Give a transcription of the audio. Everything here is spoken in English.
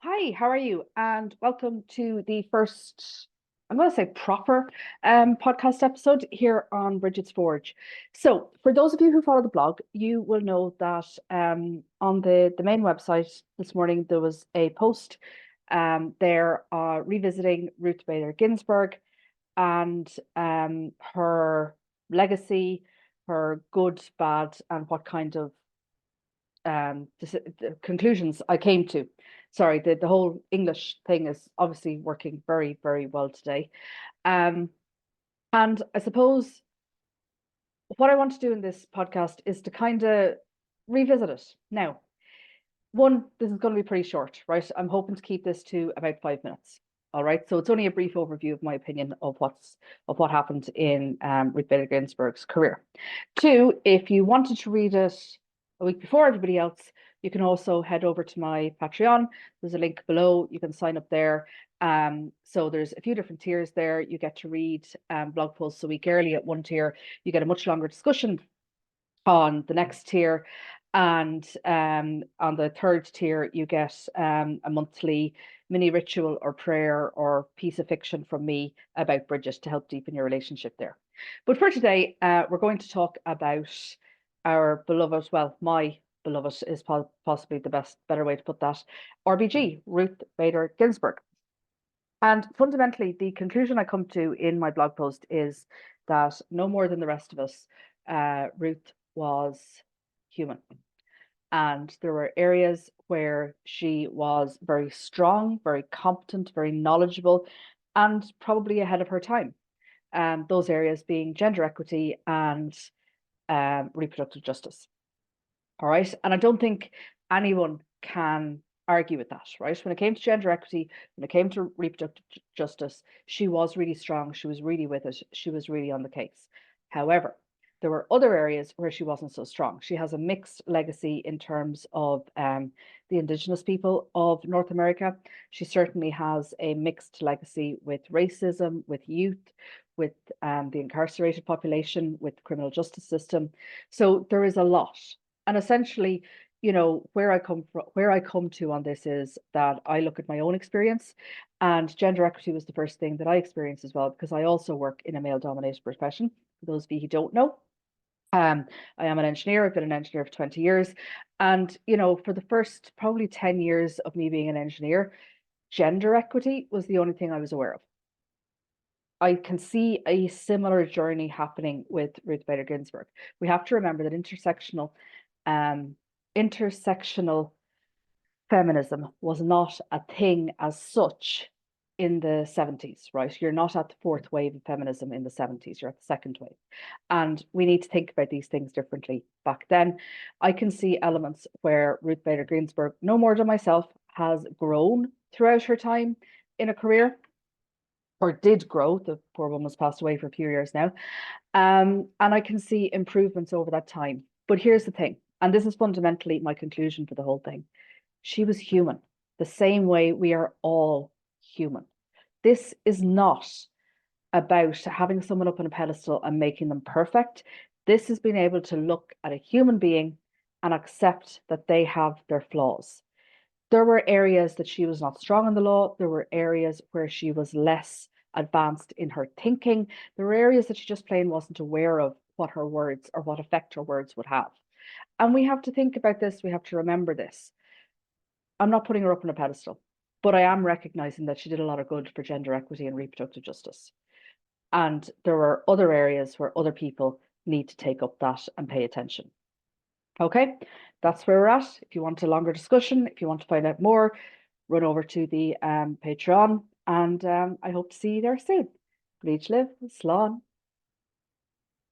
Hi, how are you? And welcome to the first, I'm going to say proper podcast episode here on Bridget's Forge. So, for those of you who follow the blog, you will know that on the main website this morning there was a post there revisiting Ruth Bader Ginsburg and her legacy, her good, bad, and what kind of the conclusions I came to. Sorry, the whole English thing is obviously working very, very well today. Um, and I suppose what I want to do in this podcast is to kind of revisit it. Now, one, this is going to be pretty short, right? I'm hoping to keep this to about 5 minutes. All right. So it's only a brief overview of my opinion of what happened in Ruth Bader Ginsburg's career. Two, if you wanted to read it a week before everybody else, you can also head over to my Patreon. There's a link below. You can sign up there. So there's a few different tiers there. You get to read blog posts a week early at one tier. You get a much longer discussion on the next tier. And on the third tier, you get a monthly mini ritual or prayer or piece of fiction from me about Bridget to help deepen your relationship there. But for today, we're going to talk about our beloved, well, my beloved is possibly the better way to put that, RBG, Ruth Bader Ginsburg. And fundamentally, the conclusion I come to in my blog post is that no more than the rest of us, Ruth was human. And there were areas where she was very strong, very competent, very knowledgeable, and probably ahead of her time. Those areas being gender equity and reproductive justice. All right. And I don't think anyone can argue with that, right? When it came to gender equity, when it came to reproductive justice, she was really strong. She was really with it. She was really on the case. However, there were other areas where she wasn't so strong. She has a mixed legacy in terms of the indigenous people of North America. She certainly has a mixed legacy with racism, with youth, with the incarcerated population, with the criminal justice system. So there is a lot. And essentially, where I come to on this is that I look at my own experience, and gender equity was the first thing that I experienced as well, because I also work in a male dominated profession. For those of you who don't know, I am an engineer. I've been an engineer for 20 years. And, for the first probably 10 years of me being an engineer, gender equity was the only thing I was aware of. I can see a similar journey happening with Ruth Bader Ginsburg. We have to remember that intersectional feminism was not a thing as such in the 70s, right? You're not at the fourth wave of feminism in the 70s, you're at the second wave. And we need to think about these things differently. Back then, I can see elements where Ruth Bader Ginsburg, no more than myself, has grown throughout her time in a career, or did grow. The poor woman's passed away for a few years now. And I can see improvements over that time. But here's the thing, and this is fundamentally my conclusion for the whole thing. She was human, the same way we are all human. This is not about having someone up on a pedestal and making them perfect. This is being able to look at a human being and accept that they have their flaws. There were areas that she was not strong in the law. There were areas where she was less advanced in her thinking. There were areas that she just plain wasn't aware of what her words or what effect her words would have. And we have to think about this. We have to remember this. I'm not putting her up on a pedestal, but I am recognizing that she did a lot of good for gender equity and reproductive justice. And there are other areas where other people need to take up that and pay attention. Okay, that's where we're at. If you want a longer discussion, if you want to find out more, run over to the Patreon, and I hope to see you there soon. Bleach live, Slán.